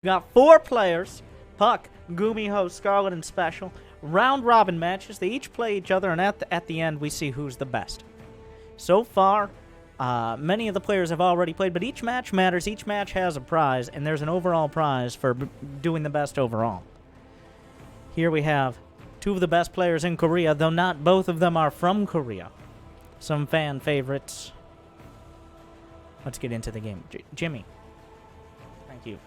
We got 4 players, Puck, GuMiho, Scarlett, and Special. Round-robin matches. They each play each other, and at the end, we see who's the best. So far, many of the players have already played, but each match matters. Each match has a prize, and there's an overall prize for doing the best overall. Here we have 2 of the best players in Korea, though not both of them are from Korea. Some fan favorites. Let's get into the game. Jimmy. Thank you.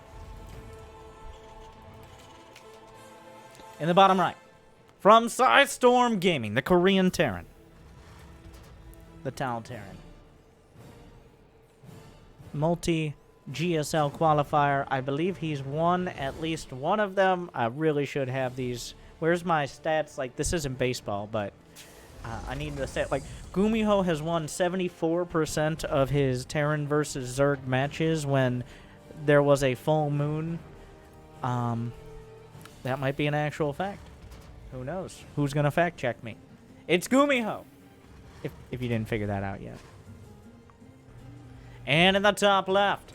In the bottom right, from Storm Gaming, the Korean Terran. The Tal Terran. Multi-GSL qualifier. I believe he's won at least one of them. I really should have these. Where's my stats? Like, this isn't baseball, but I need the stat. Like, GuMiho has won 74% of his Terran versus Zerg matches when there was a full moon. That might be an actual fact. Who knows? Who's going to fact check me? It's GuMiho! If you didn't figure that out yet. And in the top left,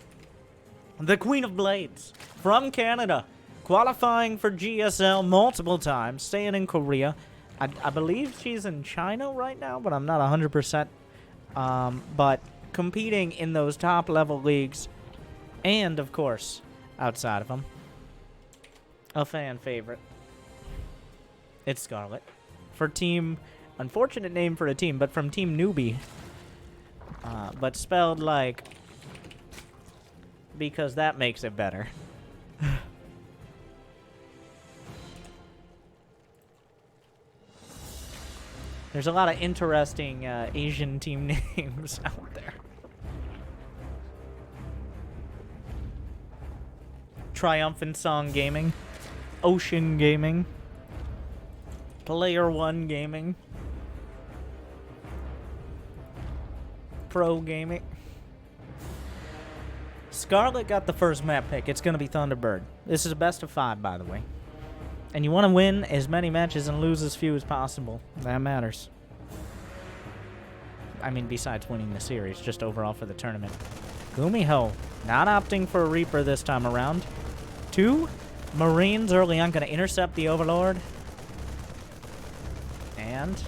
the Queen of Blades from Canada, qualifying for GSL multiple times, staying in Korea. I believe she's in China right now, but I'm not 100%. But competing in those top-level leagues, and, of course, outside of them. A fan favorite. It's Scarlett. For team... Unfortunate name for a team, but from Team Newbie. But spelled like... Because that makes it better. There's a lot of interesting Asian team names out there. Triumphant Song Gaming. Ocean Gaming. Player One Gaming. Pro Gaming. Scarlett got the first map pick. It's going to be Thunderbird. This is a best of 5, by the way. And you want to win as many matches and lose as few as possible. That matters. I mean, besides winning the series, just overall for the tournament. GuMiho, not opting for a Reaper this time around. 2 Marines early on, going to intercept the Overlord. And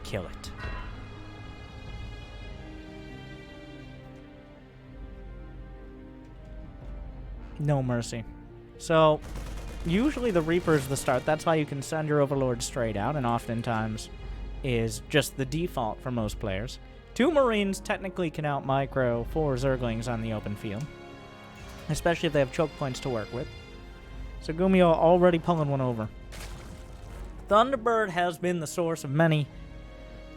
kill it. No mercy. So, usually the Reaper's the start. That's why you can send your Overlord straight out, and oftentimes is just the default for most players. 2 Marines technically can out-micro 4 Zerglings on the open field, especially if they have choke points to work with. So GuMiho already pulling one over. Thunderbird has been the source of many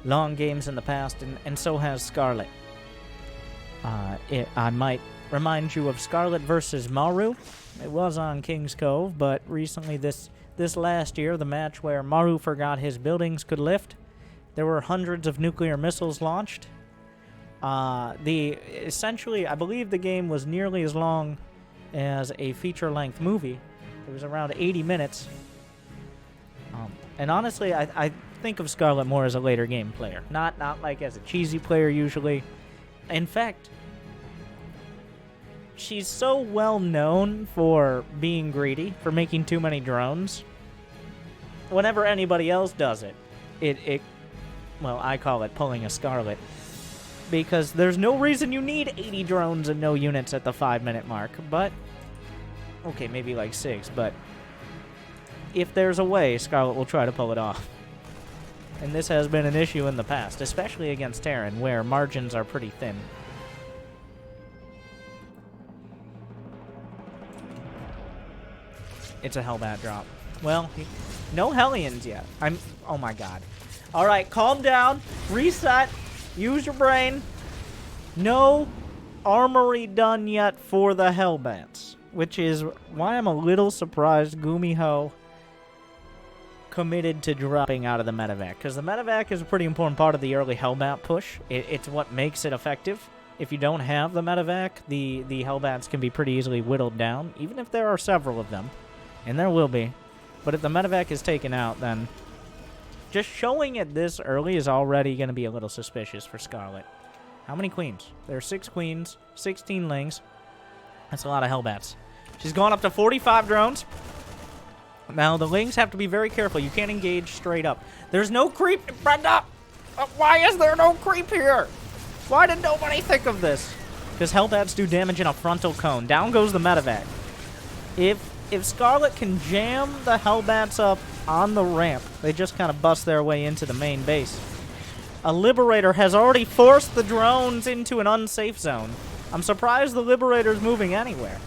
long games in the past, and so has Scarlett. I might remind you of Scarlett versus Maru. It was on King's Cove, but recently this last year, the match where Maru forgot his buildings could lift, there were hundreds of nuclear missiles launched. Essentially, I believe the game was nearly as long as a feature-length movie. It was around 80 minutes. And honestly, I think of Scarlett more as a later game player. Not like as a cheesy player usually. In fact, she's so well known for being greedy, for making too many drones. Whenever anybody else does it, well, I call it pulling a Scarlett. Because there's no reason you need 80 drones and no units at the 5-minute mark. But, okay, maybe like 6, but if there's a way, Scarlett will try to pull it off. And this has been an issue in the past, especially against Terran, where margins are pretty thin. It's a Hellbat drop. Well, no Hellions yet. Oh my god. Alright, calm down. Reset. Use your brain. No armory done yet for the Hellbats, which is why I'm a little surprised GuMiho committed to dropping out of the medevac, because the medevac is a pretty important part of the early Hellbat push. It's what makes it effective. If you don't have the medevac, the Hellbats can be pretty easily whittled down, even if there are several of them, and there will be. But if the medevac is taken out, then just showing it this early is already going to be a little suspicious for Scarlett. How many queens? There are 6 queens, 16 lings. That's a lot of Hellbats. She's gone up to 45 drones. Now, the lings have to be very careful. You can't engage straight up. There's no creep, Brenda! Why is there no creep here? Why did nobody think of this? Because Hellbats do damage in a frontal cone. Down goes the medevac. If Scarlett can jam the Hellbats up on the ramp, they just kind of bust their way into the main base. A Liberator has already forced the drones into an unsafe zone. I'm surprised the Liberator's moving anywhere.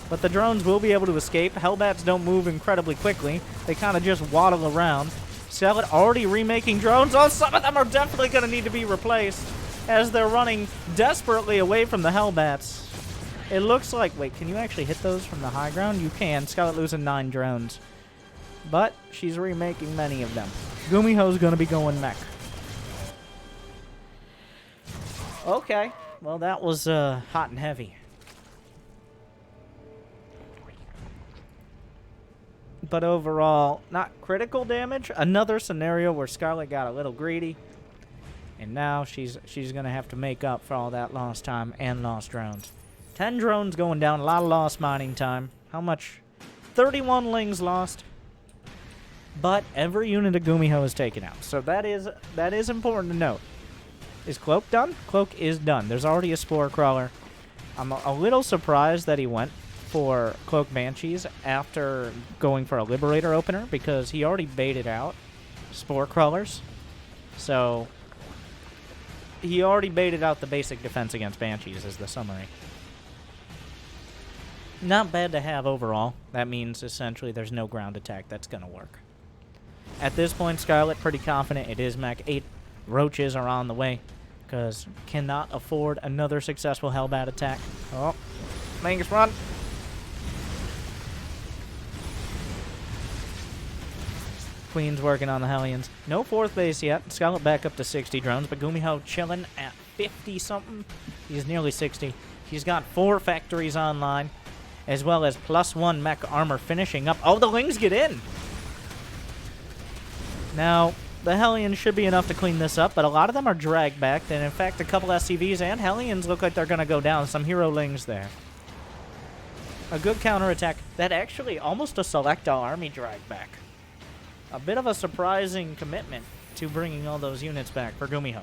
But the drones will be able to escape. Hellbats don't move incredibly quickly. They kind of just waddle around. Scarlett already remaking drones. Oh, some of them are definitely going to need to be replaced as they're running desperately away from the Hellbats. It looks like... Wait, can you actually hit those from the high ground? You can. Scarlett losing 9 drones. But she's remaking many of them. GuMiho's going to be going mech. Okay. Well, that was hot and heavy. But overall, not critical damage. Another scenario where Scarlett got a little greedy. And now she's going to have to make up for all that lost time and lost drones. 10 drones going down. A lot of lost mining time. How much? 31 lings lost. But every unit of GuMiho is taken out. So that is important to note. Is Cloak done? Cloak is done. There's already a Spore Crawler. I'm a little surprised that he went for Cloak Banshees after going for a Liberator opener, because he already baited out Spore Crawlers. So he already baited out the basic defense against Banshees, is the summary. Not bad to have overall. That means essentially there's no ground attack that's going to work. At this point, Scarlett pretty confident it is mech. 8 roaches are on the way, because cannot afford another successful Hellbat attack. Oh, Mangus, run! Queen's working on the Hellions. No 4th base yet. Scarlett back up to 60 drones, but GuMiho chilling at 50-something. He's nearly 60. He's got 4 factories online, as well as +1 mech armor finishing up. Oh, the Lings get in! Now, the Hellions should be enough to clean this up, but a lot of them are dragged back. And in fact, a couple SCVs and Hellions look like they're going to go down. Some hero Lings there. A good counterattack. That actually almost a Selecta army drag back. A bit of a surprising commitment to bringing all those units back for GuMiho.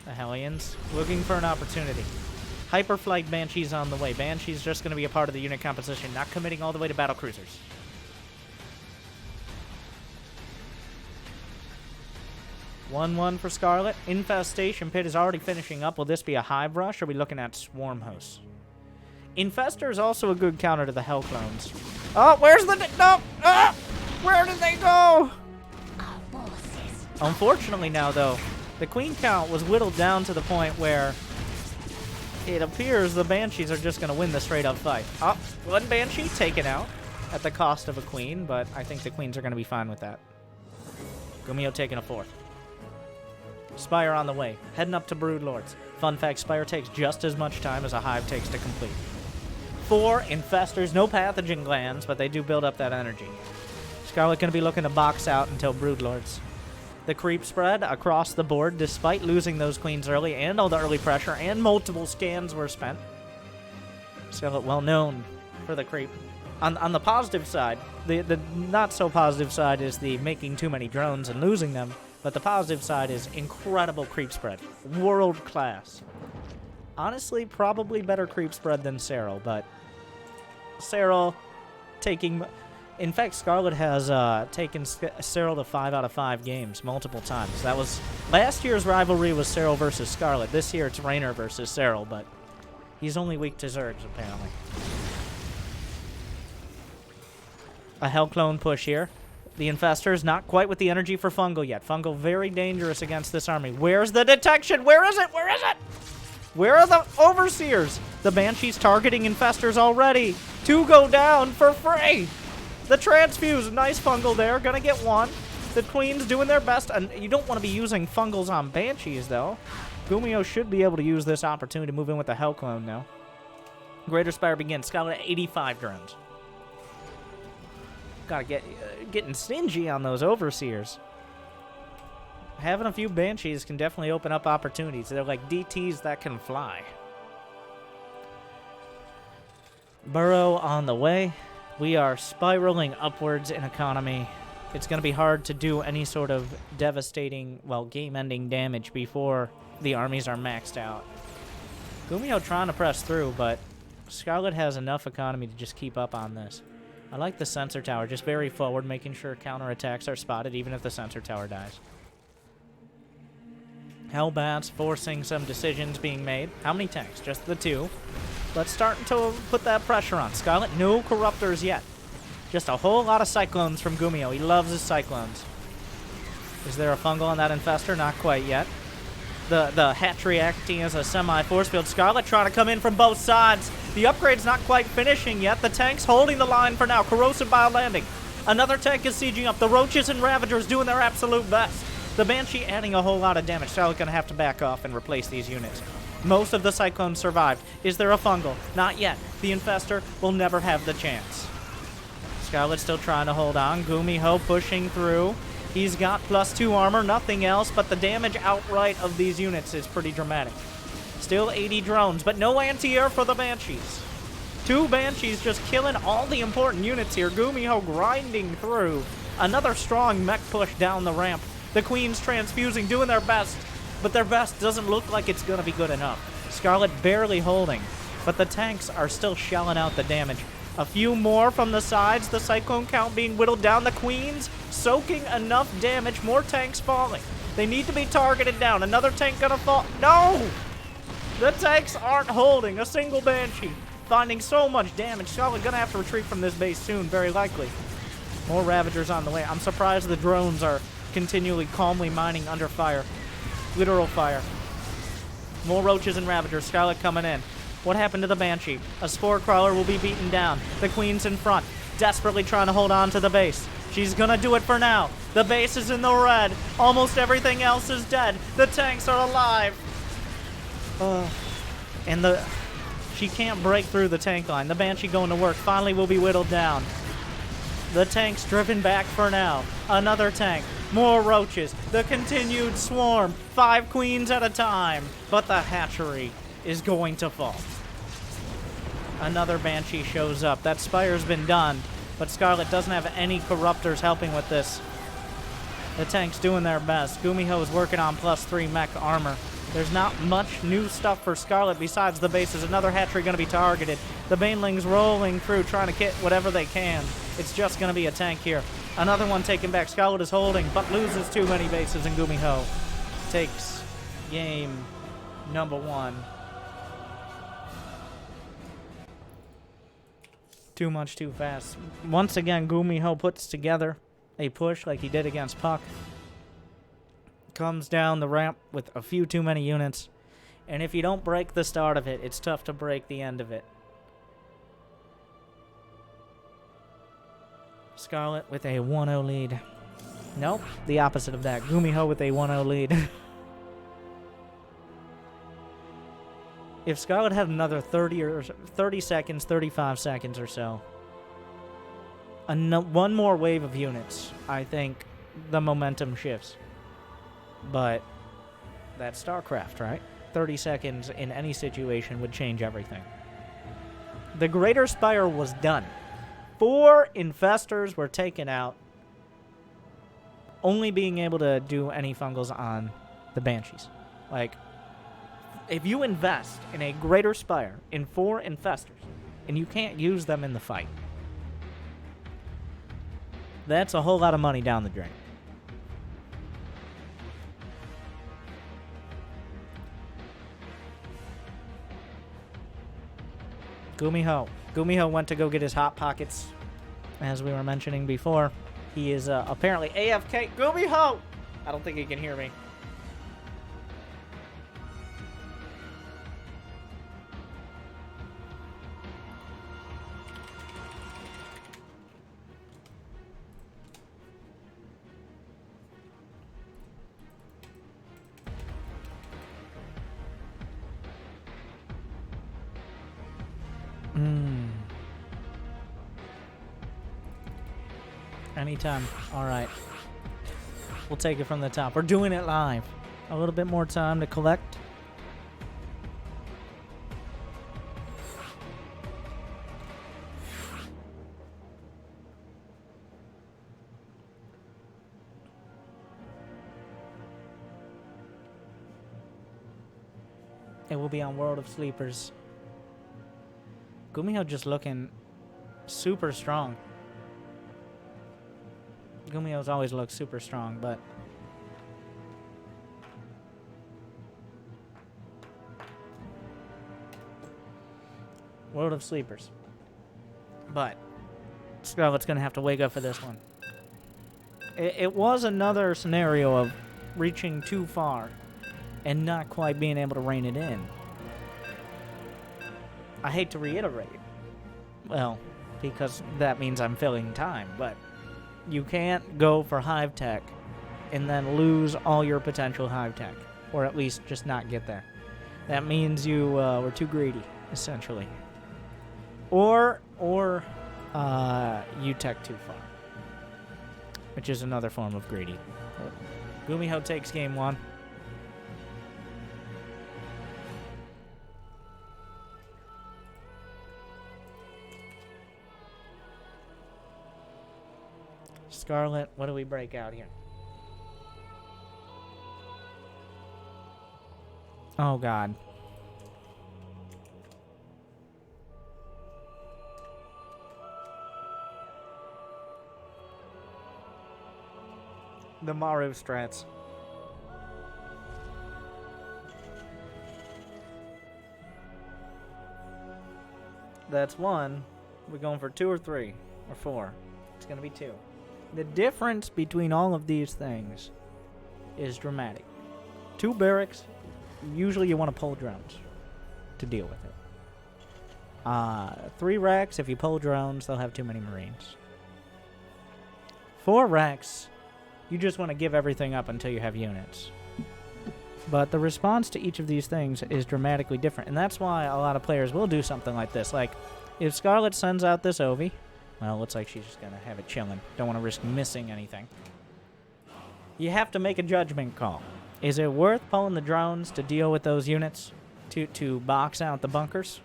The Hellions looking for an opportunity. Hyperflight Banshee's on the way. Banshee's just going to be a part of the unit composition, not committing all the way to battle cruisers. One for Scarlett. Infestation Pit is already finishing up. Will this be a Hive Rush, or are we looking at Swarm Hosts? Infester is also a good counter to the Hell Clones. Oh, where's the... No! Ah! Where did they go? Unfortunately now, though, the Queen count was whittled down to the point where it appears the Banshees are just going to win the straight-up fight. Oh, 1 Banshee taken out at the cost of a Queen, but I think the Queens are going to be fine with that. GuMiho taking a 4th. Spire on the way, heading up to Broodlords. Fun fact, Spire takes just as much time as a Hive takes to complete. 4 Infestors, no Pathogen Glands, but they do build up that energy. Scarlett going to be looking to box out until Broodlords. The creep spread across the board, despite losing those Queens early, and all the early pressure, and multiple scans were spent. Scarlett well known for the creep. On the positive side, the not-so-positive side is the making too many drones and losing them. But the positive side is incredible creep spread. World class. Honestly, probably better creep spread than Serral, but Serral taking... In fact, Scarlett has taken Serral to 5 out of 5 games multiple times. That was... Last year's rivalry was Serral versus Scarlett. This year it's Raynor versus Serral, but he's only weak to Zergs, apparently. A Hell Clone push here. The Infestors not quite with the energy for Fungal yet. Fungal very dangerous against this army. Where's the detection? Where is it? Where is it? Where are the Overseers? The Banshees targeting Infestors already. 2 go down for free. The Transfuse. Nice Fungal there. Gonna get 1. The Queens doing their best. And you don't want to be using Fungals on Banshees, though. GuMiho should be able to use this opportunity to move in with the Hell Clone now. Greater Spire begins. Scarlett at 85 drones. Gotta getting stingy on those Overseers. having a few Banshees can definitely open up opportunities. They're like DTs that can fly. Burrow on the way. We are spiraling upwards in economy. It's going to be hard to do any sort of devastating, well, game-ending damage before the armies are maxed out. GuMiho trying to press through, but Scarlett has enough economy to just keep up on this. I like the sensor tower, just very forward, making sure counterattacks are spotted, even if the sensor tower dies. Hellbats forcing some decisions being made. How many tanks? Just the 2. Let's start to put that pressure on. Scarlett, no corruptors yet. Just a whole lot of cyclones from GuMiho. He loves his cyclones. Is there a fungal on that infestor? Not quite yet. The hatchery acting as a semi-force field. Scarlett trying to come in from both sides. The upgrade's not quite finishing yet. The tank's holding the line for now. Corrosive bio landing. Another tank is sieging up. The Roaches and Ravagers doing their absolute best. The Banshee adding a whole lot of damage. Scarlett gonna have to back off and replace these units. Most of the cyclones survived. Is there a fungal? Not yet. The infestor will never have the chance. Scarlett still trying to hold on. GuMiho pushing through. He's got +2 armor, nothing else, but the damage outright of these units is pretty dramatic. Still 80 drones, but no anti-air for the Banshees. 2 Banshees just killing all the important units here. GuMiho grinding through. Another strong mech push down the ramp. The Queens transfusing, doing their best, but their best doesn't look like it's going to be good enough. Scarlett barely holding, but the tanks are still shelling out the damage. A few more from the sides, the Cyclone count being whittled down. The Queens soaking enough damage, more tanks falling. They need to be targeted down. Another tank gonna fall. No! The tanks aren't holding. A single Banshee finding so much damage. Scarlett gonna have to retreat from this base soon, very likely. More Ravagers on the way. I'm surprised the drones are continually calmly mining under fire. Literal fire. More Roaches and Ravagers. Scarlett coming in. What happened to the Banshee? A Spore Crawler will be beaten down. The Queen's in front, desperately trying to hold on to the base. She's gonna do it for now. The base is in the red. Almost everything else is dead. The tanks are alive. And she can't break through the tank line. The Banshee going to work. Finally will be whittled down. The tank's driven back for now. Another tank. More Roaches. The continued swarm. 5 Queens at a time. But the hatchery is going to fall. Another Banshee shows up. That Spire's been done, but Scarlett doesn't have any Corruptors helping with this. The tank's doing their best. GuMiho is working on +3 mech armor. There's not much new stuff for Scarlett besides the bases. Another hatchery going to be targeted. The Banelings rolling through, trying to get whatever they can. It's just going to be a tank here. Another one taken back. Scarlett is holding, but loses too many bases, and GuMiho takes game number 1. Too much, too fast. Once again, GuMiho puts together a push like he did against Puck. Comes down the ramp with a few too many units. And if you don't break the start of it, it's tough to break the end of it. Scarlett with a 1-0 lead. Nope, the opposite of that. GuMiho with a 1-0 lead. If Scarlett had another 30 seconds, 35 seconds or so, one more wave of units, I think the momentum shifts. But that's Starcraft, right? 30 seconds in any situation would change everything. The Greater Spire was done. 4 infestors were taken out, only being able to do any fungals on the Banshees. Like, if you invest in a Greater Spire in 4 infestors, and you can't use them in the fight, that's a whole lot of money down the drain. GuMiho. GuMiho went to go get his Hot Pockets, as we were mentioning before. He is apparently AFK. GuMiho! I don't think he can hear me. Anytime. All right. We'll take it from the top. We're doing it live. A little bit more time to collect. It will be on World of Sleepers. GuMiho just looking super strong. GuMiho's always looked super strong, but World of Sleepers. But Scarlett's gonna have to wake up for this one. It was another scenario of reaching too far and not quite being able to rein it in. I hate to reiterate. Well, because that means I'm filling time, but you can't go for hive tech and then lose all your potential hive tech, or at least just not get there. That means you were too greedy, essentially. Or you tech too far, which is another form of greedy. GuMiho takes game one. Scarlett, what do we break out here? Oh, God. The Maru strats. That's one. We're going for 2 or 3 or 4. It's going to be 2. The difference between all of these things is dramatic. 2 barracks, usually you want to pull drones to deal with it. 3 racks, if you pull drones, they'll have too many Marines. 4 racks, you just want to give everything up until you have units. But the response to each of these things is dramatically different, and that's why a lot of players will do something like this. Like, if Scarlett sends out this Ovi, well, it looks like she's just going to have it chilling. Don't want to risk missing anything. You have to make a judgment call. Is it worth pulling the drones to deal with those units? To box out the bunkers?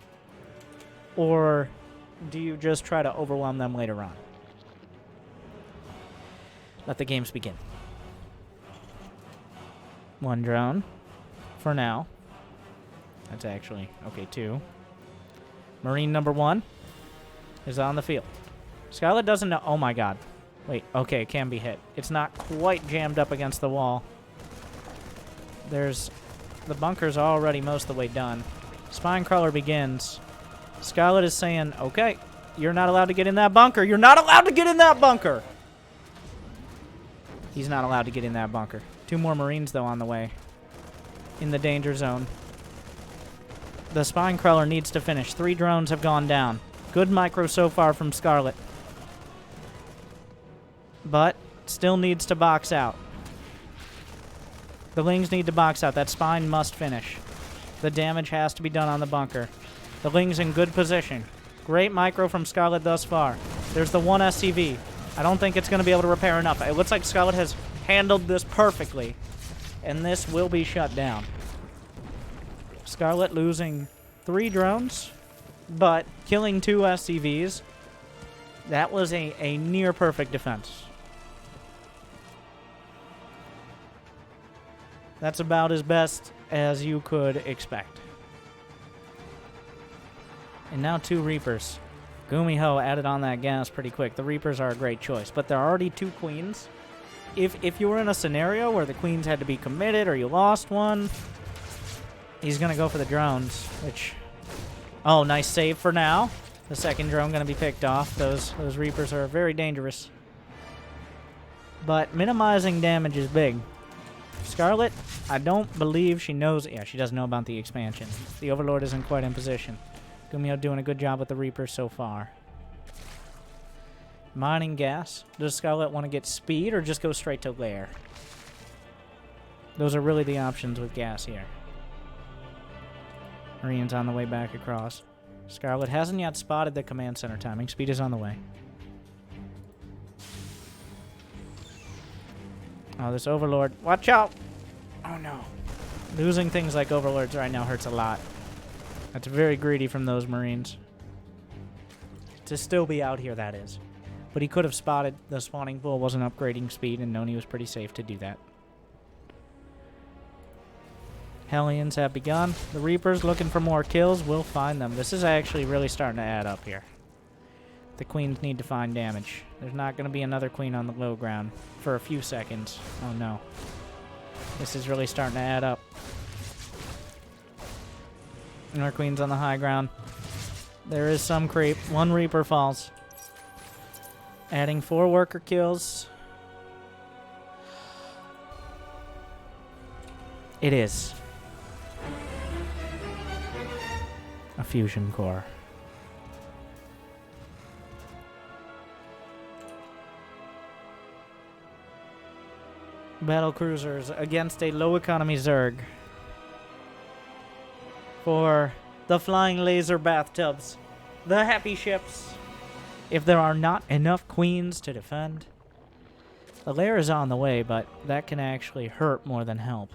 Or do you just try to overwhelm them later on? Let the games begin. 1 drone. For now. That's actually, okay, 2. Marine number 1 is on the field. Scarlett doesn't know. Oh, my God. Wait. Okay, it can be hit. It's not quite jammed up against the wall. There's... The bunker's already most of the way done. Spine crawler begins. Scarlett is saying, okay, you're not allowed to get in that bunker. You're not allowed to get in that bunker. He's not allowed to get in that bunker. 2 more Marines, though, on the way. In the danger zone. The spine crawler needs to finish. 3 drones have gone down. Good micro so far from Scarlett. But still needs to box out. The Lings need to box out. That spine must finish. The damage has to be done on the bunker. The Ling's in good position. Great micro from Scarlett thus far. There's the 1 SCV. I don't think it's going to be able to repair enough. It looks like Scarlett has handled this perfectly. And this will be shut down. Scarlett losing 3 drones, but killing 2 SCVs. That was a near-perfect defense. That's about as best as you could expect. And now 2 Reapers. GuMiho added on that gas pretty quick. The Reapers are a great choice, but there are already 2 Queens. If you were in a scenario where the Queens had to be committed or you lost one, he's going to go for the drones, which... Oh, nice save for now. The second drone going to be picked off. Those Reapers are very dangerous. But minimizing damage is big. Scarlett, I don't believe she knows... Yeah, she doesn't know about the expansion. The Overlord isn't quite in position. GuMiho doing a good job with the Reapers so far. Mining gas. Does Scarlett want to get speed or just go straight to lair? Those are really the options with gas here. Marines on the way back across. Scarlett hasn't yet spotted the command center timing. Speed is on the way. Oh, this Overlord. Watch out! Oh, no. Losing things like Overlords right now hurts a lot. That's very greedy from those Marines. To still be out here, that is. But he could have spotted the spawning pool wasn't upgrading speed and known he was pretty safe to do that. Hellions have begun. The Reapers looking for more kills will find them. This is actually really starting to add up here. The Queens need to find damage. There's not going to be another Queen on the low ground for a few seconds. Oh no. This is really starting to add up. And our Queen's on the high ground. There is some creep. One Reaper falls. Adding 4 worker kills. It is a fusion core. Battle cruisers against a low economy Zerg. For the flying laser bathtubs. The happy ships. If there are not enough Queens to defend. The lair is on the way, but that can actually hurt more than help.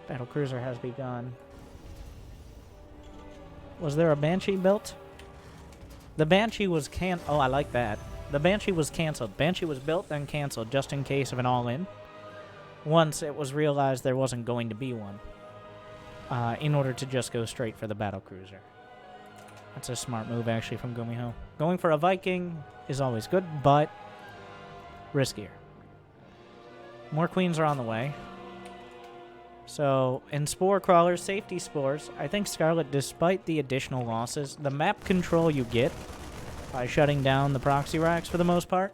Battle cruiser has begun. Was there a Banshee built? The Banshee was oh, I like that. The Banshee was canceled. Banshee was built, then canceled, just in case of an all-in. Once it was realized there wasn't going to be one. In order to just go straight for the battle cruiser. That's a smart move, actually, from GuMiho. Going for a Viking is always good, but riskier. More Queens are on the way. So, in Spore Crawlers, Safety Spores, I think Scarlett, despite the additional losses, the map control you get by shutting down the proxy racks for the most part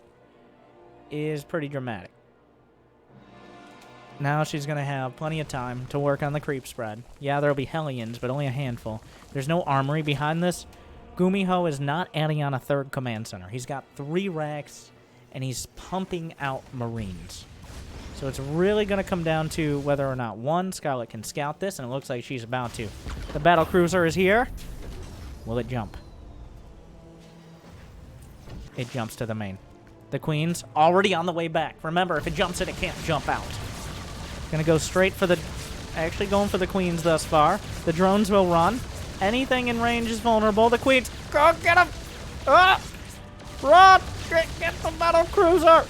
is pretty dramatic. Now she's going to have plenty of time to work on the creep spread. Yeah, there'll be Hellions, but only a handful. There's no armory behind this. GuMiho is not adding on a 3rd command center. He's got 3 racks, and he's pumping out Marines. So it's really going to come down to whether or not, one, Scarlett can scout this, and it looks like she's about to. The battle cruiser is here. Will it jump? It jumps to the main. The Queen's already on the way back. Remember, if it jumps in, it can't jump out. Gonna go straight for the... Actually going for the Queens thus far. The drones will run. Anything in range is vulnerable. The Queens... Go get him! Ah! Run! Get the battle cruiser!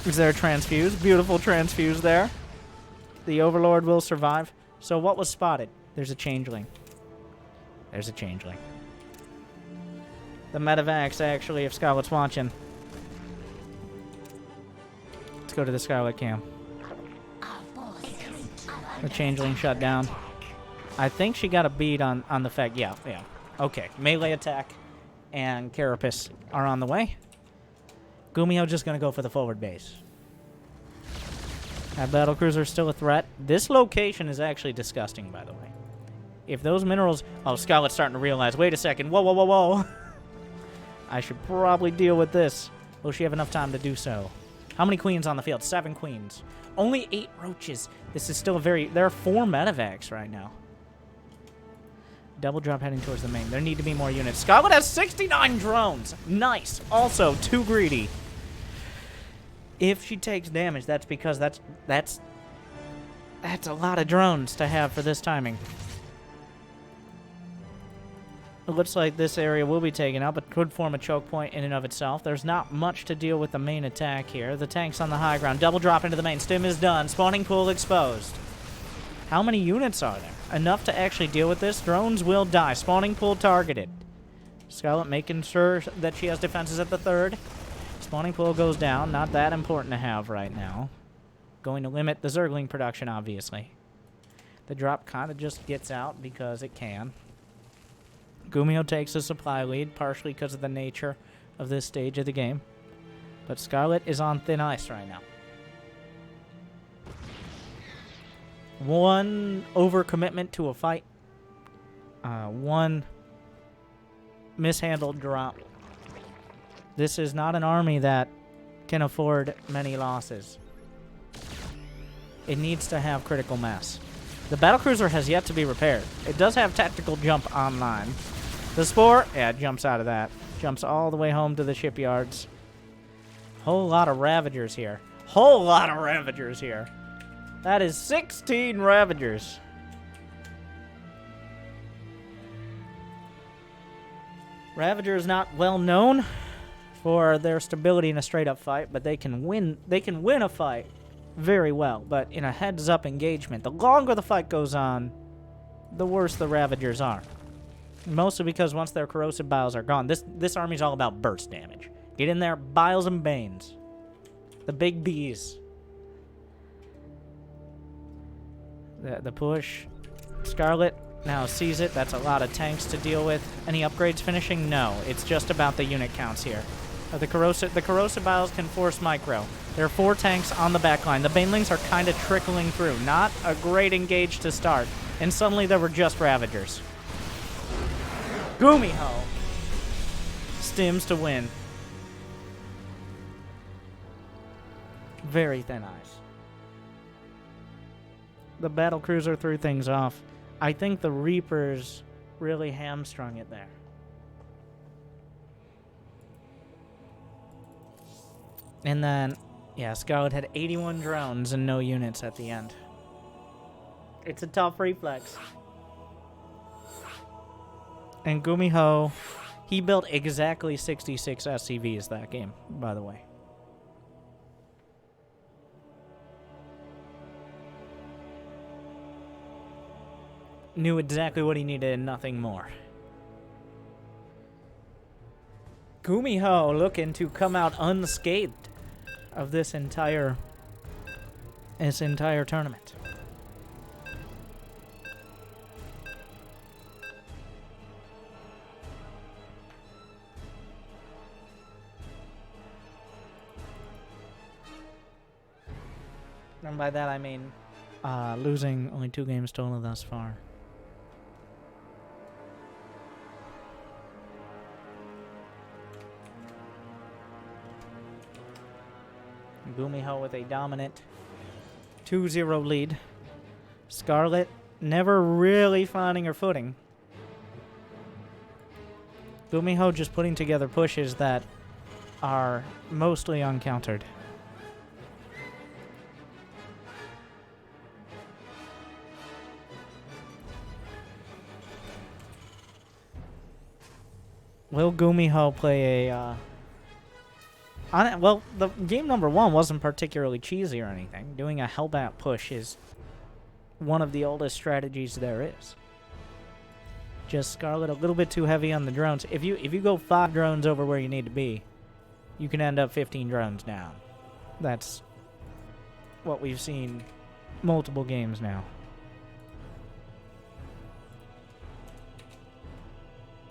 Is there a transfuse? Beautiful transfuse there. The Overlord will survive. So what was spotted? There's a changeling. There's a changeling. The medevacs, actually, if Scarlett's watching. Let's go to the Scarlett cam. The changeling shut down. I think she got a bead on the fact. Yeah. Okay. Melee attack and Carapace are on the way. GuMiho just going to go for the forward base. That battlecruiser is still a threat. This location is actually disgusting, by the way. If those minerals... Oh, Scarlett's starting to realize. Wait a second. Whoa. I should probably deal with this. Will she have enough time to do so? How many Queens on the field? 7 Queens. Only 8 roaches. This is still a very... There are 4 medevacs right now. Double drop heading towards the main. There need to be more units. Scarlett has 69 drones. Nice. Also, too greedy. If she takes damage, that's because that's a lot of drones to have for this timing. It looks like this area will be taken out, but could form a choke point in and of itself. There's not much to deal with the main attack here. The tank's on the high ground. Double drop into the main. Stim is done. Spawning pool exposed. How many units are there? Enough to actually deal with this. Drones will die. Spawning pool targeted. Scarlett making sure that she has defenses at the 3rd. Spawning pool goes down. Not that important to have right now. Going to limit the Zergling production, obviously. The drop kind of just gets out because it can. GuMiho takes the supply lead, partially because of the nature of this stage of the game. But Scarlett is on thin ice right now. One overcommitment to a fight. One mishandled drop. This is not an army that can afford many losses. It needs to have critical mass. The battlecruiser has yet to be repaired. It does have tactical jump online. The Spore, yeah, it jumps out of that. Jumps all the way home to the shipyards. Whole lot of Ravagers here. Whole lot of Ravagers here. That is 16 Ravagers. Ravager is not well known for their stability in a straight-up fight, but they can win a fight very well. But in a heads-up engagement, the longer the fight goes on, the worse the Ravagers are. Mostly because once their corrosive biles are gone, this army's all about burst damage. Get in there, biles and banes. The big bees. The push. Scarlett now sees it. That's a lot of tanks to deal with. Any upgrades finishing? No. It's just about the unit counts here. The corrosive biles can force micro. There are 4 tanks on the back line. The banelings are kind of trickling through. Not a great engage to start. And suddenly there were just Ravagers. GuMiho stims to win. Very thin ice. The battlecruiser threw things off. I think the Reapers really hamstrung it there. And then, yeah, Scarlett had 81 drones and no units at the end. It's a tough reflex. And GuMiho, he built exactly 66 SCVs that game, by the way. Knew exactly what he needed and nothing more. GuMiho looking to come out unscathed of this entire tournament. And by that I mean losing only 2 games total thus far. GuMiho with a dominant 2-0 lead. Scarlett never really finding her footing. GuMiho just putting together pushes that are mostly uncountered. Will GuMiho play a... well, the game number 1 wasn't particularly cheesy or anything. Doing a Hellbat push is one of the oldest strategies there is. Just Scarlett a little bit too heavy on the drones. If you go 5 drones over where you need to be, you can end up 15 drones down. That's what we've seen multiple games now.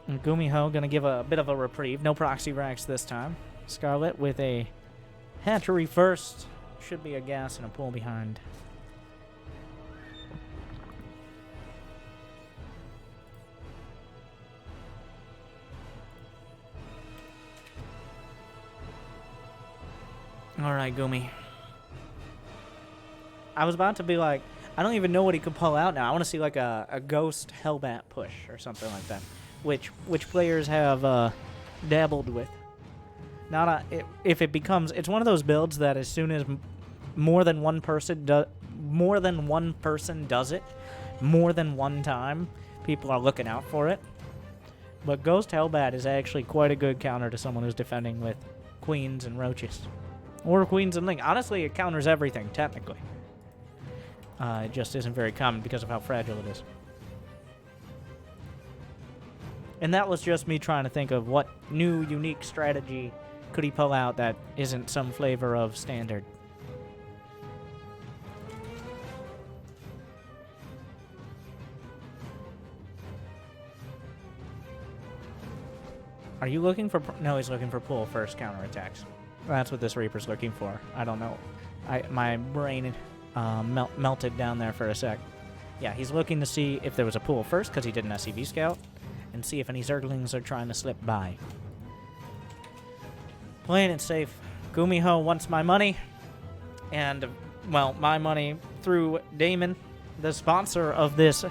And GuMiho gonna give a bit of a reprieve. No proxy racks this time. Scarlett with a hatchery first. Should be a gas and a pull behind. Alright, Gumi. I was about to be like, I don't even know what he could pull out now. I want to see like a ghost Hellbat push or something like that. Which players have dabbled with. If it becomes, it's one of those builds that as soon as more than one person does it, more than one time, people are looking out for it. But Ghost Hellbat is actually quite a good counter to someone who's defending with Queens and Roaches. Or Queens and Ling. Honestly, it counters everything, technically. It just isn't very common because of how fragile it is. And that was just me trying to think of what new, unique strategy could he pull out that isn't some flavor of standard. Are you looking for... No, he's looking for pull first counterattacks. That's what this Reaper's looking for. I don't know. My brain melted down there for a sec. Yeah, he's looking to see if there was a pull first because he did an SCV scout. And see if any Zerglings are trying to slip by. Playing it safe. GuMiho wants my money. And, well, my money through Daemon, the sponsor of this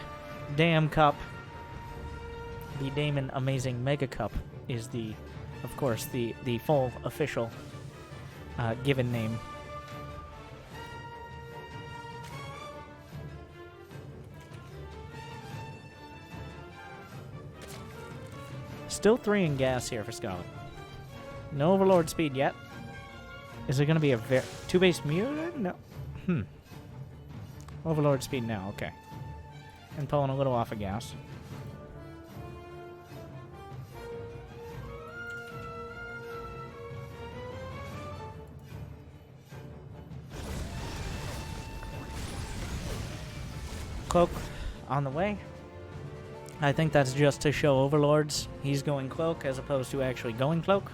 damn cup. The Daemon Amazing Mega Cup is of course, the full official given name. Still 3 in gas here for Scarlett. No Overlord speed yet. Is it going to be a 2-base muted? No. Overlord speed now, okay. And pulling a little off of gas. Cloak on the way. I think that's just to show Overlords he's going Cloak as opposed to actually going Cloak.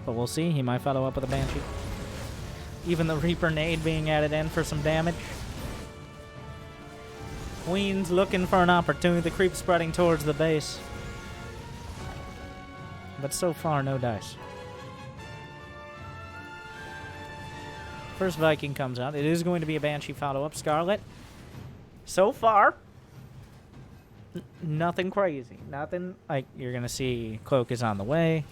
But we'll see. He might follow up with a Banshee. Even the Reaper Nade being added in for some damage. Queen's looking for an opportunity. The creep spreading towards the base. But so far, no dice. First Viking comes out. It is going to be a Banshee follow-up. Scarlett. So far, nothing crazy. Nothing like you're going to see Cloak is on the way.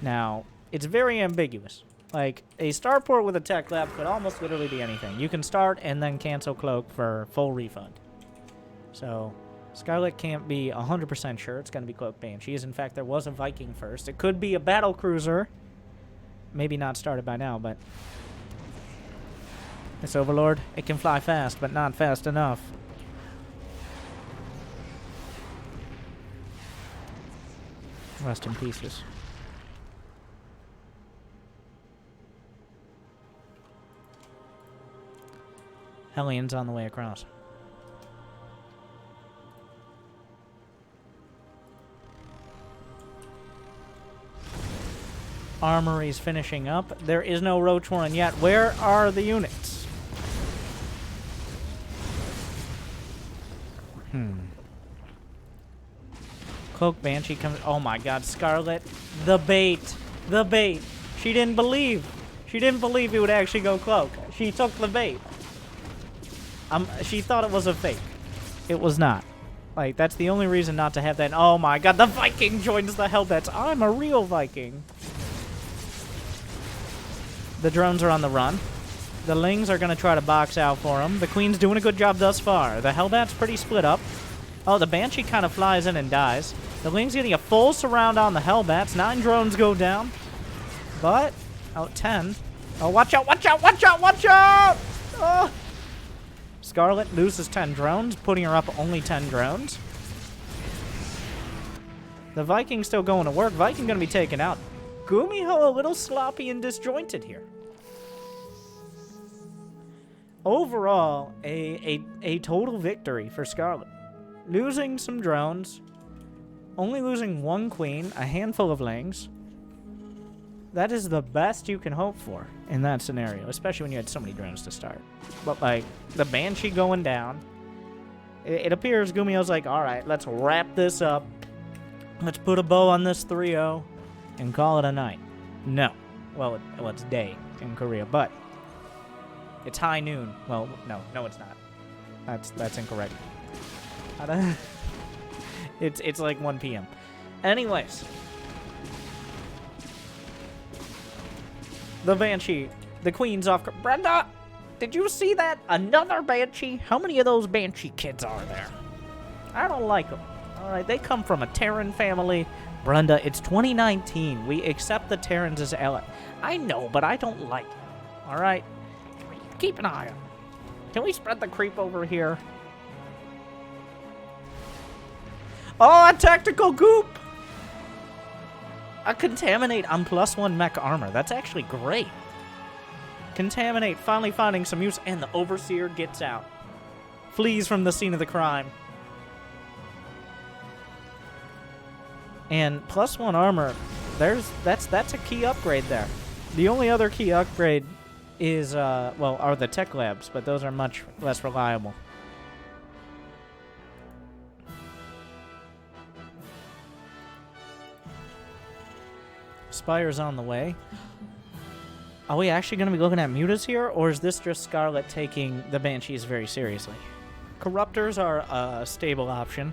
Now, it's very ambiguous. Like, a starport with a tech lab could almost literally be anything. You can start and then cancel Cloak for full refund. So, Scarlett can't be 100% sure it's going to be Cloak Banshees. In fact, there was a Viking first. It could be a battle cruiser. Maybe not started by now, but this Overlord, it can fly fast, but not fast enough. Rest in pieces. Hellions on the way across. Armory's finishing up. There is no Roach Warren yet. Where are the units? Cloak Banshee comes. Oh my god, Scarlett. The bait. The bait. She didn't believe. She didn't believe he would actually go Cloak. She took the bait. She thought it was a fake. It was not. Like, that's the only reason not to have that. Oh my god, the Viking joins the Hellbats. I'm a real Viking. The drones are on the run. The Lings are going to try to box out for him. The Queen's doing a good job thus far. The Hellbat's pretty split up. Oh, the Banshee kind of flies in and dies. The Ling's getting a full surround on the Hellbats. 9 drones go down. But, oh, 10. Oh, watch out, watch out, watch out, watch out! Oh. Scarlett loses 10 drones, putting her up only 10 drones. The Viking's still going to work. Viking going to be taken out. GuMiho a little sloppy and disjointed here. Overall, a total victory for Scarlett. Losing some drones, only losing 1 queen, a handful of Lings. That is the best you can hope for in that scenario, especially when you had so many drones to start. But, like, the Banshee going down, it appears GuMiho's like, alright, let's wrap this up. Let's put a bow on this 3-0 and call it a night. No. Well, it's day in Korea, but it's high noon. Well, no, it's not. That's incorrect. It's like 1 p.m. Anyways. The Banshee. The Queen's off. Brenda! Did you see that? Another Banshee? How many of those Banshee kids are there? I don't like them. Alright, they come from a Terran family. Brenda, it's 2019. We accept the Terrans as allies. I know, but I don't like it. Alright? Keep an eye on it. Can we spread the creep over here? Oh, a tactical goop! A Contaminate on +1 mech armor. That's actually great. Contaminate, finally finding some use, and the Overseer gets out. Flees from the scene of the crime. And +1 armor, that's a key upgrade there. The only other key upgrade is, are the tech labs, but those are much less reliable. Spire's on the way. Are we actually going to be looking at mutas here, or is this just Scarlett taking the Banshees very seriously? Corruptors are a stable option.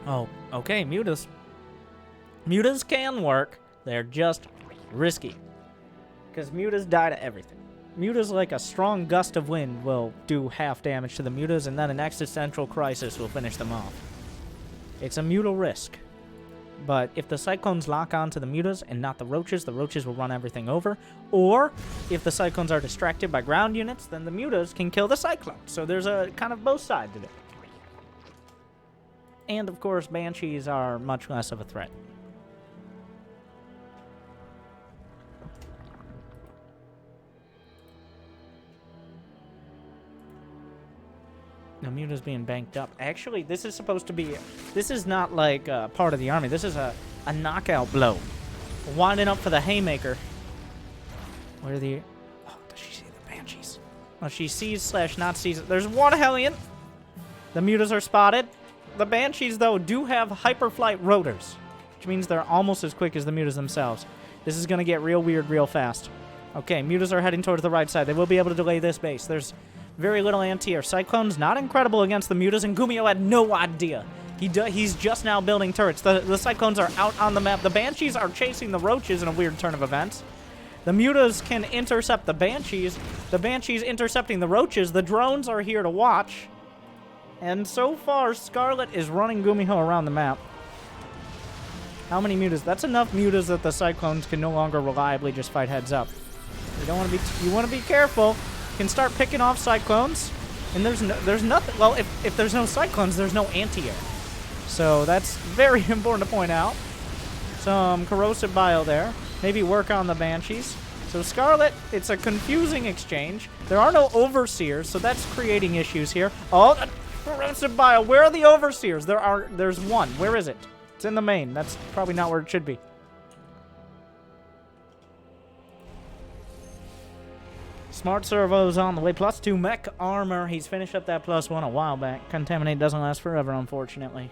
Oh, okay, mutas. Mutas can work. They're just risky. Because mutas die to everything. Mutas, like a strong gust of wind, will do half damage to the mutas, and then an existential crisis will finish them off. It's a muta risk. But if the cyclones lock onto the mutas and not the roaches will run everything over. Or, if the cyclones are distracted by ground units, then the mutas can kill the cyclones. So there's a kind of both sides of it. And, of course, banshees are much less of a threat. The muta's being banked up. Actually, this is supposed to be... This is not like part of the army. This is a knockout blow. Winding up for the haymaker. Where are the... Oh, does she see the banshees? Oh, she sees / not sees it. There's one Hellion. The mutas are spotted. The banshees, though, do have hyperflight rotors, which means they're almost as quick as the mutas themselves. This is going to get real weird real fast. Okay, mutas are heading towards the right side. They will be able to delay this base. There's very little anti-air. Cyclone's not incredible against the mutas, and GuMiho had no idea. He's just now building turrets. The Cyclones are out on the map. The Banshees are chasing the Roaches in a weird turn of events. The mutas can intercept the Banshees. The Banshees intercepting the Roaches. The drones are here to watch. And so far, Scarlett is running GuMiho around the map. How many mutas? That's enough mutas that the Cyclones can no longer reliably just fight heads up. You want to be careful. You can start picking off Cyclones. And there's nothing. Well, if there's no Cyclones, there's no anti-air. So that's very important to point out. Some corrosive bile there. Maybe work on the Banshees. So Scarlett, it's a confusing exchange. There are no overseers, so that's creating issues here. Oh, corrosive bile. Where are the overseers? There's one. Where is it? It's in the main. That's probably not where it should be. Smart servos on the way. +2 mech armor. He's finished up that +1 a while back. Contaminate doesn't last forever, unfortunately.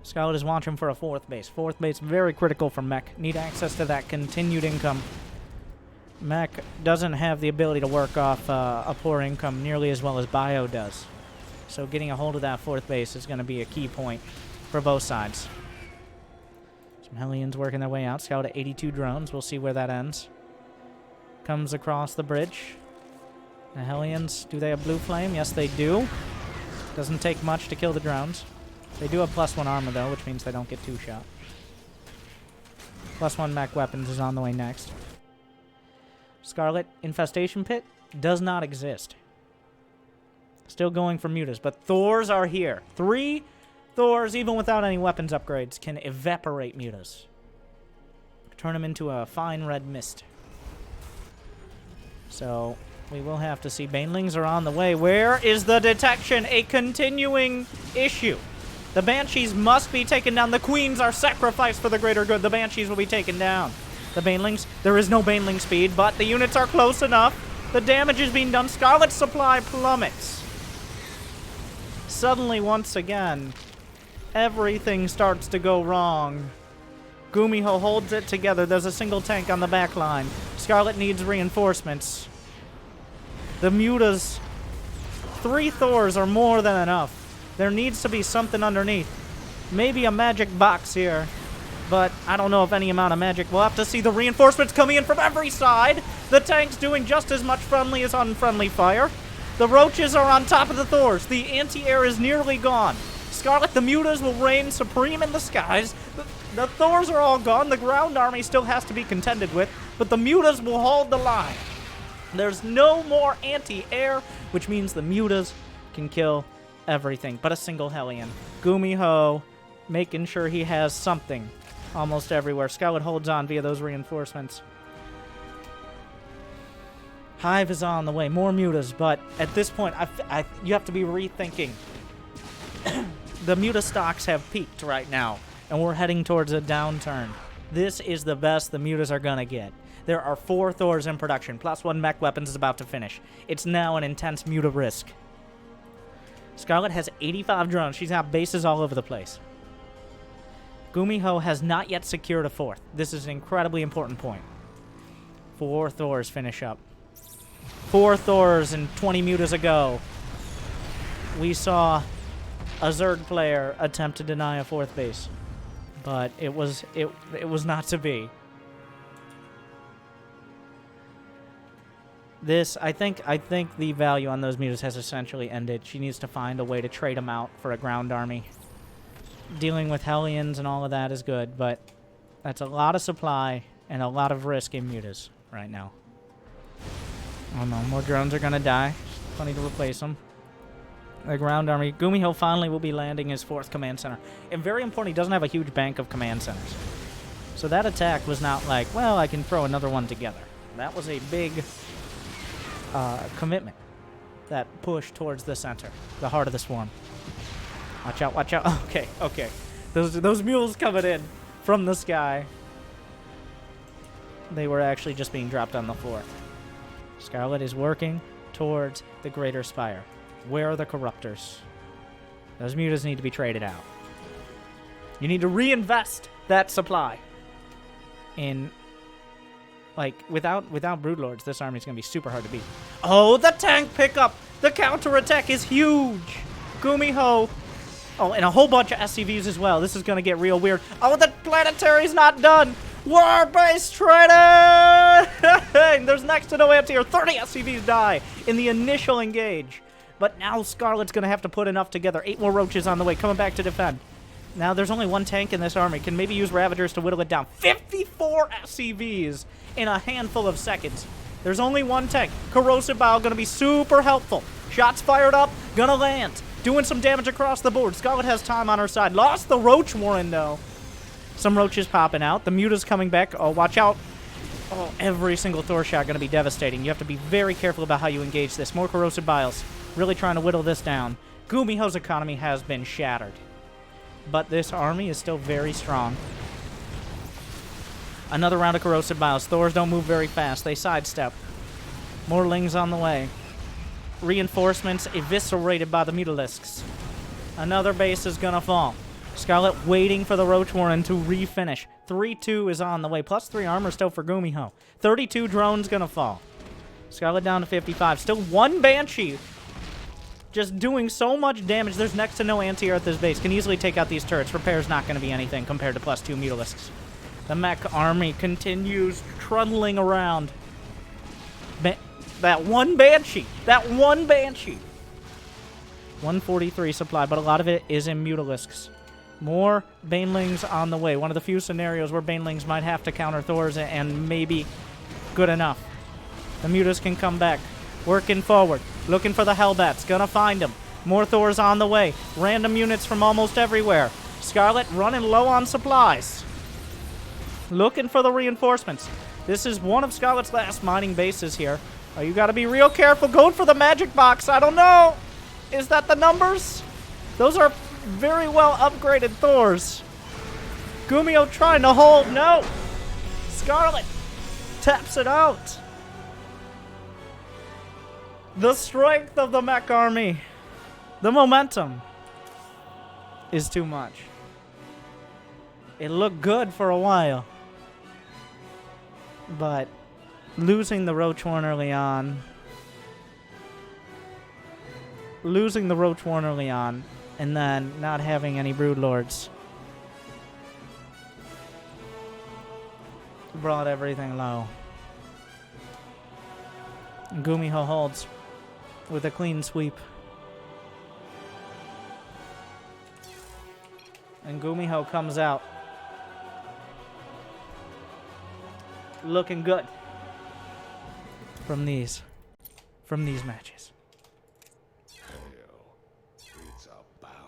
Scarlett is watching for a fourth base. Fourth base, very critical for mech. Need access to that continued income. Mech doesn't have the ability to work off a poor income nearly as well as Bio does. So getting a hold of that fourth base is going to be a key point for both sides. Some Hellions working their way out. Scout at 82 drones. We'll see where that ends. Comes across the bridge. The Hellions, do they have blue flame? Yes, they do. Doesn't take much to kill the drones. They do have +1 armor, though, which means they don't get 2-shot. +1 mech weapons is on the way next. Scarlett, Infestation Pit does not exist. Still going for mutas, but Thors are here. 3 Thors, even without any weapons upgrades, can evaporate mutas. Turn them into a fine red mist. So, we will have to see. Banelings are on the way. Where is the detection? A continuing issue. The Banshees must be taken down. The Queens are sacrificed for the greater good. The Banshees will be taken down. The Banelings, there is no Baneling speed, but the units are close enough. The damage is being done. Scarlet's supply plummets. Suddenly, once again, everything starts to go wrong. GuMiho holds it together. There's a single tank on the back line. Scarlett needs reinforcements. The mutas, 3 Thors are more than enough. There needs to be something underneath. Maybe a magic box here. But I don't know if any amount of magic. We'll have to see the reinforcements coming in from every side. The tank's doing just as much friendly as unfriendly fire. The Roaches are on top of the Thors. The anti-air is nearly gone. Scarlett, the mutas will reign supreme in the skies. The Thors are all gone. The ground army still has to be contended with. But the mutas will hold the line. There's no more anti-air, which means the mutas can kill everything but a single Hellion. GuMiho making sure he has something almost everywhere. Scarlett holds on via those reinforcements. Hive is on the way. More mutas, but at this point, you have to be rethinking. The muta stocks have peaked right now, and we're heading towards a downturn. This is the best the mutas are going to get. There are 4 Thors in production. +1 mech weapons is about to finish. It's now an intense muta risk. Scarlett has 85 drones. She's got bases all over the place. GuMiho has not yet secured a 4th. This is an incredibly important point. 4 Thors finish up. 4 Thors and 20 mutas ago. We saw a Zerg player attempt to deny a 4th base. But it was not to be. This, I think the value on those mutas has essentially ended. She needs to find a way to trade them out for a ground army. Dealing with Hellions and all of that is good, but that's a lot of supply and a lot of risk in mutas right now. Oh no, more drones are gonna die. Plenty to replace them. The ground army. GuMiho finally will be landing his 4th command center. And very important, he doesn't have a huge bank of command centers. So that attack was not like, well, I can throw another one together. That was a big commitment. That push towards the center, the heart of the swarm. Watch out, watch out. Okay, okay. Those mules coming in from the sky. They were actually just being dropped on the floor. Scarlett is working towards the Greater Spire. Where are the Corruptors? Those mutas need to be traded out. You need to reinvest that supply in, like, without Broodlords, this army's gonna be super hard to beat. Oh, the tank pickup! The counterattack is huge! GuMiho. Oh, and a whole bunch of SCVs as well. This is gonna get real weird. Oh, the planetary's not done! War-based trading! There's next to no anti-air. 30 SCVs die in the initial engage. But now Scarlett's going to have to put enough together. 8 more roaches on the way, coming back to defend. Now there's only 1 tank in this army. Can maybe use Ravagers to whittle it down. 54 SCVs in a handful of seconds. There's only 1 tank. Corrosive Bile going to be super helpful. Shots fired up, gonna land. Doing some damage across the board. Scarlett has time on her side. Lost the Roach Warren, though. Some roaches popping out. The muta's coming back. Oh, watch out. Oh, every single Thor shot going to be devastating. You have to be very careful about how you engage this. More Corrosive Biles. Really trying to whittle this down. GuMiho's economy has been shattered. But this army is still very strong. Another round of Corrosive Biles. Thors don't move very fast. They sidestep. More Lings on the way. Reinforcements eviscerated by the Mutalisks. Another base is going to fall. Scarlett waiting for the Roach Warren to refinish. 3-2 is on the way. Plus 3 armor still for GuMiho. 32 drones going to fall. Scarlett down to 55. Still 1 Banshee. Just doing so much damage. There's next to no anti-air at this base. Can easily take out these turrets. Repair's not going to be anything compared to plus 2 Mutalisks. The mech army continues trundling around. That 1 Banshee. That 1 Banshee. 143 supply, but a lot of it is in Mutalisks. More Banelings on the way. One of the few scenarios where Banelings might have to counter Thors and maybe good enough. The Mutas can come back. Working forward. Looking for the Hellbats. Gonna find them. More Thors on the way. Random units from almost everywhere. Scarlett running low on supplies. Looking for the reinforcements. This is one of Scarlett's last mining bases here. Oh, you gotta be real careful. Going for the magic box. I don't know. Is that the numbers? Those are very well upgraded Thors. GuMiho trying to hold. No. Scarlett taps it out. The strength of the mech army. The momentum is too much. It looked good for a while. But losing the Roach Warren early on. Losing the Roach Warren early on. And then not having any Broodlords brought everything low. GuMiho holds with a clean sweep. And GuMiho comes out looking good from these matches. Hell, it's about